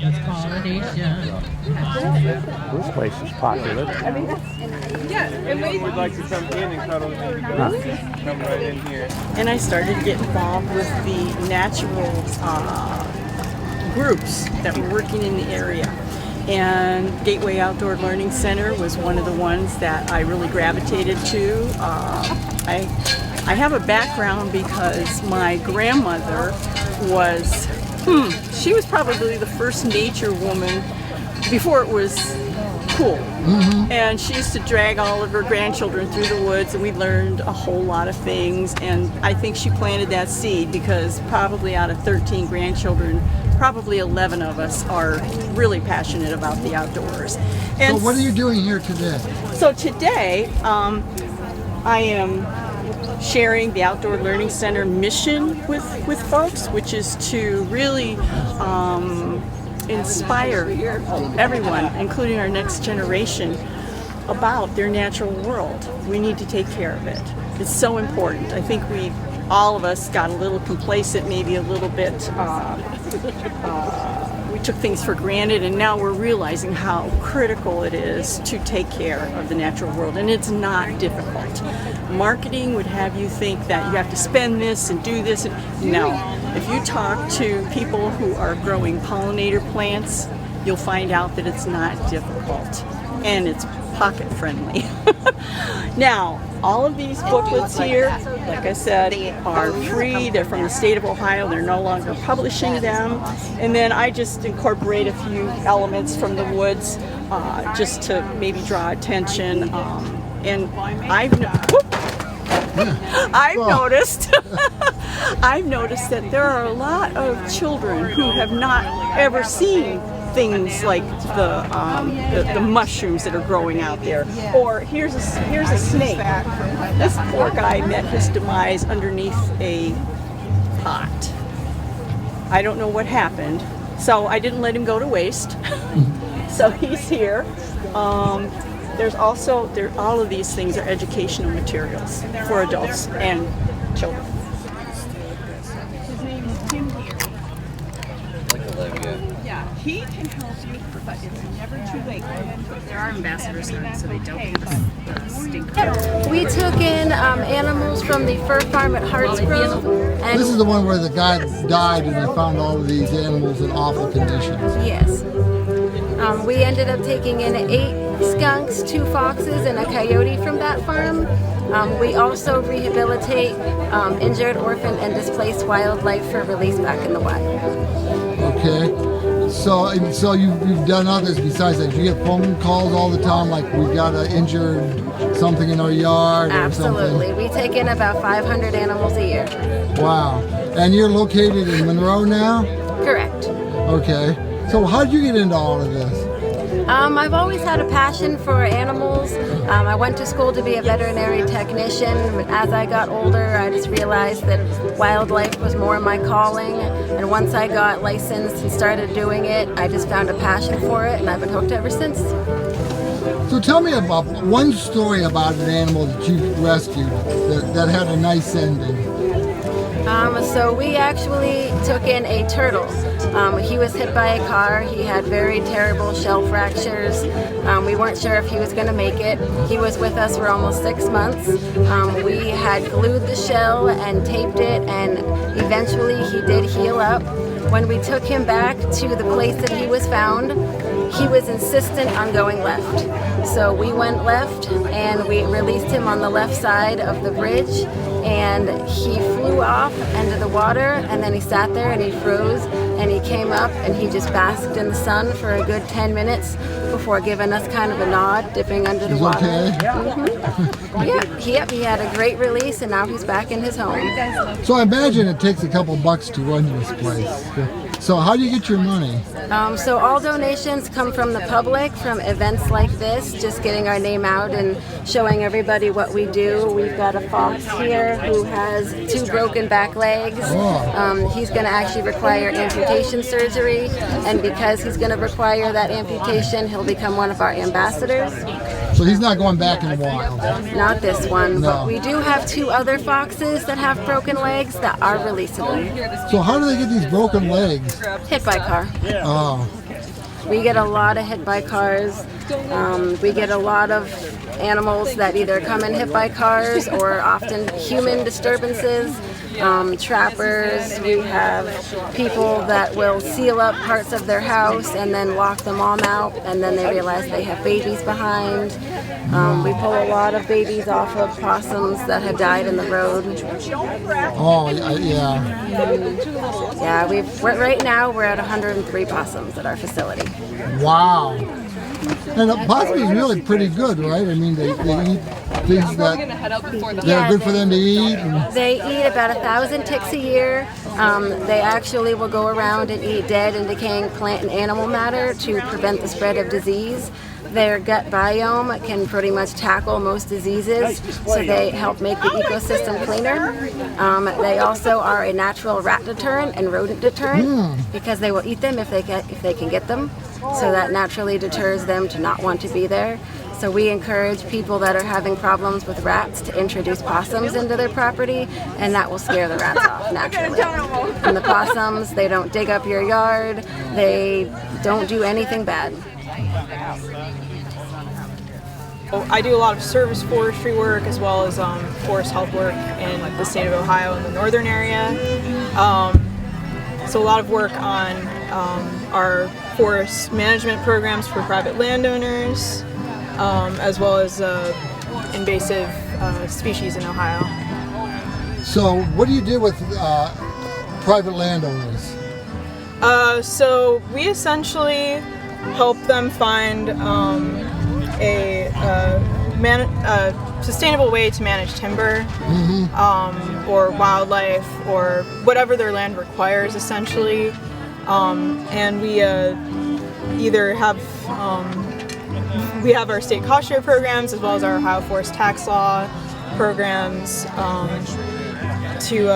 It's pollination. This place is popular. We'd like to come in and cuddle with you. Come right in here. And I started to get involved with the natural groups that were working in the area. And Gateway Outdoor Learning Center was one of the ones that I really gravitated to. I have a background because my grandmother was, she was probably the first nature woman before it was cool. And she used to drag all of her grandchildren through the woods, and we learned a whole lot of things. And I think she planted that seed because probably out of 13 grandchildren, probably 11 of us are really passionate about the outdoors. And so what are you doing here today? So today, I am sharing the Outdoor Learning Center mission with folks, which is to really inspire everyone, including our next generation, about their natural world. We need to take care of it. It's so important. I think all of us got a little complacent, maybe a little bit, we took things for granted, and now we're realizing how critical it is to take care of the natural world, and it's not difficult. Marketing would have you think that you have to spend this and do this. No. If you talk to people who are growing pollinator plants, you'll find out that it's not difficult, and it's pocket friendly. Now, all of these booklets here, like I said, are free. They're from the state of Ohio. They're no longer publishing them. And then I just incorporate a few elements from the woods just to maybe draw attention. And I've noticed I've noticed that there are a lot of children who have not ever seen things like the mushrooms that are growing out there. Or here's a snake. This poor guy met his demise underneath a pot. I don't know what happened, so I didn't let him go to waste. So he's here. There's also all of these things are educational materials for adults and children. His name is Tim here. Yeah, he can help you, but it's never too late. There are ambassadors now, so they don't get the stink. We took in animals from the fur farm at Hartsgrove. And This is the one where the guy died and they found all of these animals in awful conditions. yes. We ended up taking in 8 skunks, 2 foxes, and a coyote from that farm. We also rehabilitate injured, orphaned, and displaced wildlife for release back in the wild. Okay. So you've done others besides that. You get phone calls all the time, like we've got an injured something in our yard or something. Absolutely. We take in about 500 animals a year. Wow. And you're located in Monroe now? Correct. Okay. So how did you get into all of this? I've always had a passion for animals. I went to school to be a veterinary technician. As I got older, I just realized that wildlife was more my calling. And once I got licensed and started doing it, I just found a passion for it, and I've been hooked ever since. So tell me about one story about an animal that you rescued that had a nice ending. So we actually took in a turtle. He was hit by a car. He had very terrible shell fractures. We weren't sure if he was going to make it. He was with us for almost 6 months. We had glued the shell and taped it, and eventually he did heal up. When we took him back to the place that he was found, he was insistent on going left. So we went left and we released him on the left side of the bridge, and he flew off into the water, and then he sat there and he froze, and he came up and he just basked in the sun for a good 10 minutes before giving us kind of a nod, dipping under the water. Okay. Yep, he had a great release, and now he's back in his home. So I imagine it takes a couple bucks to run this place. So how do you get your money? So all donations come from the public, from events like this, just getting our name out and showing everybody what we do. We've got a fox here who has 2 broken back legs. He's going to actually require amputation surgery, and because he's going to require that amputation, he'll become one of our ambassadors. So he's not going back in the wild? Not this one, No. but we do have 2 other foxes that have broken legs that are releasable. So how do they get these broken legs? Hit by car. Oh. We get a lot of hit by cars. We get a lot of animals that either come in hit by cars or often human disturbances. Trappers, we have people that will seal up parts of their house and then lock the mom out, and then they realize they have babies behind. We pull a lot of babies off of possums that have died in the road. Oh, yeah. Yeah, right now we're at 103 possums at our facility. Wow. And a possum is really pretty good, right? I mean, they eat things that are good for them to eat. They eat about 1,000 ticks a year. They actually will go around and eat dead and decaying plant and animal matter to prevent the spread of disease. Their gut biome can pretty much tackle most diseases, so they help make the ecosystem cleaner. They also are a natural rat deterrent and rodent deterrent because they will eat them if they can get them. So that naturally deters them to not want to be there. So we encourage people that are having problems with rats to introduce possums into their property, and that will scare the rats off naturally. And the possums, they don't dig up your yard, they don't do anything bad. I do a lot of service forestry work as well as forest health work in the state of Ohio in the northern area. So a lot of work on our forest management programs for private landowners, as well as invasive species in Ohio. So what do you do with private landowners? So we essentially help them find a sustainable way to manage timber, or wildlife, or whatever their land requires, essentially. And we either have we have our state cost share programs as well as our Ohio Forest Tax Law programs to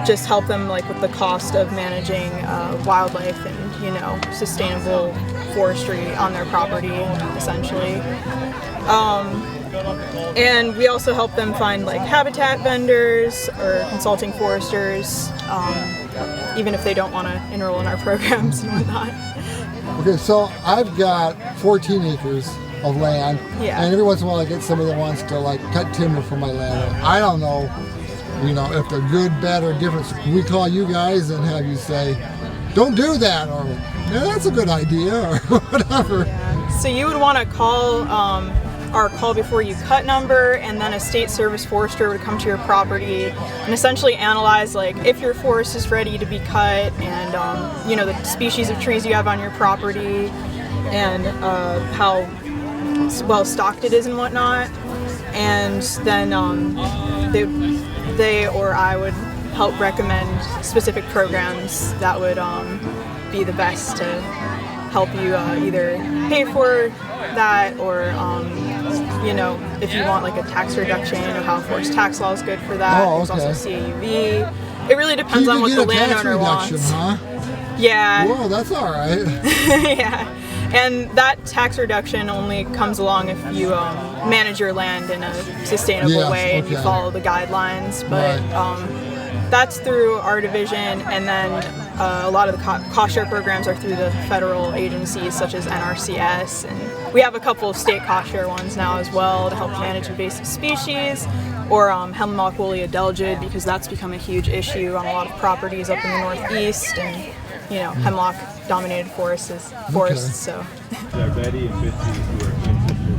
just help them with the cost of managing wildlife and sustainable forestry on their property, essentially. And we also help them find habitat vendors or consulting foresters, even if they don't want to enroll in our programs and whatnot. Okay, so I've got 14 acres of land, and every once in a while I get somebody that wants to cut timber from my land. I don't know, if they're good, bad, or different. So can we call you guys and have you say, don't do that, or yeah, that's a good idea, or whatever? Yeah. So you would want to call our call before you cut number, and then a state service forester would come to your property and essentially analyze if your forest is ready to be cut, and the species of trees you have on your property, and how well stocked it is and whatnot. And then they or I would help recommend specific programs that would be the best to help you either pay for that, or if you want a tax reduction, Ohio Forest Tax Law is good for that. There's also CAUV. It really depends on what the landowner wants. Huh? Yeah. Whoa, that's all right. Yeah. And that tax reduction only comes along if you manage your land in a sustainable way and you follow the guidelines. But that's through our division, and then a lot of the cost share programs are through the federal agencies such as NRCS, and we have a couple of state cost share ones now as well to help manage invasive species, or hemlock woolly adelgid, because that's become a huge issue on a lot of properties up in the northeast, and hemlock dominated forests. So yeah, Betty and Bitsy, who are twin sisters,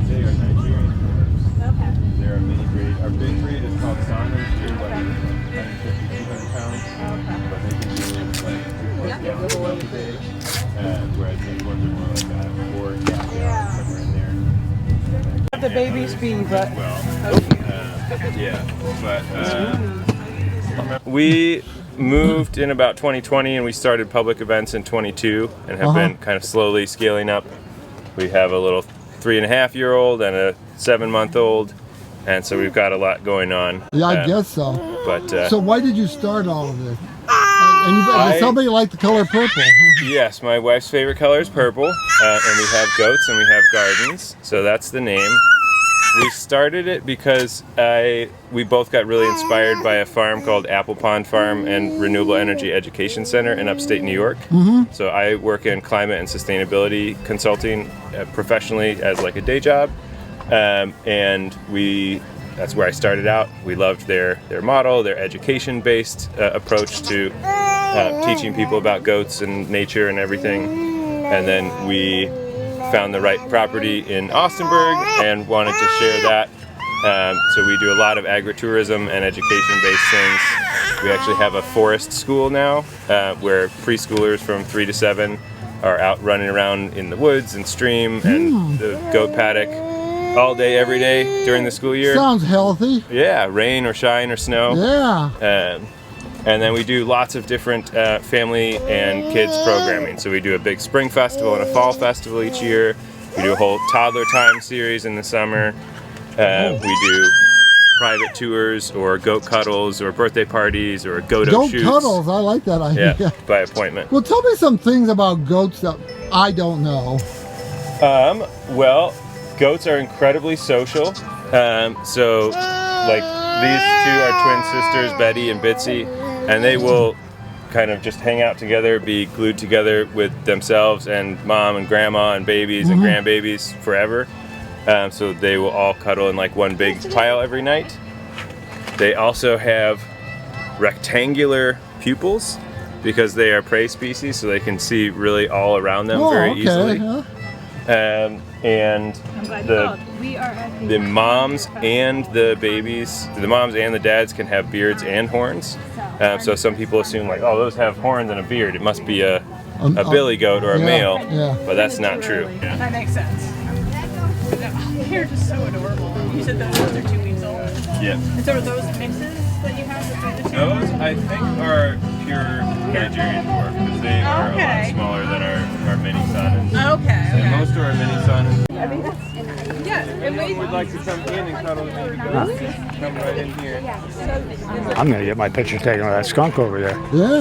they are Nigerian forms. Okay. They're a mini breed. Our big breed is called Sanas. They're 150, 200 pounds, but they can do 2 pounds a day. Whereas these ones are more 4 pounds, somewhere in there. The babies be, but we moved in about 2020, and we started public events in 22, and have been kind of slowly scaling up. We have a little 3.5-year-old and a 7-month-old, and so we've got a lot going on. Yeah, I guess so. But so why did you start all of this? And somebody like the color purple. Yes, my wife's favorite color is purple, and we have goats and we have gardens, so that's the name. We started it because we both got really inspired by a farm called Apple Pond Farm and Renewable Energy Education Center in upstate New York. So I work in climate and sustainability consulting professionally as like a day job, and that's where I started out. We loved their model, their education-based approach to teaching people about goats and nature and everything. And then we found the right property in Austinburg and wanted to share that. So we do a lot of agritourism and education-based things. We actually have a forest school now where preschoolers from 3 to 7 are out running around in the woods and stream and the goat paddock all day, every day during the school year. Sounds healthy. Yeah, rain or shine or snow. Yeah. And then we do lots of different family and kids programming. So we do a big spring festival and a fall festival each year. We do a whole toddler time series in the summer. We do private tours or goat cuddles or birthday parties or goat shoots. Goat cuddles, I like that idea. Yeah, by appointment. Well, tell me some things about goats that I don't know. Well, goats are incredibly social. So, like, these two are twin sisters, Betty and Bitsy, and they will kind of just hang out together, be glued together with themselves and mom and grandma and babies and grandbabies forever. So they will all cuddle in like one big pile every night. They also have rectangular pupils because they are prey species, so they can see really all around them very easily. Huh? And the moms and the babies, the moms and the dads can have beards and horns. So some people assume like, oh, those have horns and a beard. It must be a billy goat or a male, but that's not true. Yeah. That makes sense. They're just so adorable. You said those are 2 weeks old. Yeah. And so are those mixes that you have between the two? Those, I think, are pure Nigerian dwarf because they are a lot smaller than our mini son. And most of our mini son. Anyone would like to come in and cuddle the baby goat, come right in here. I'm going to get my picture taken with that skunk over there. Yeah.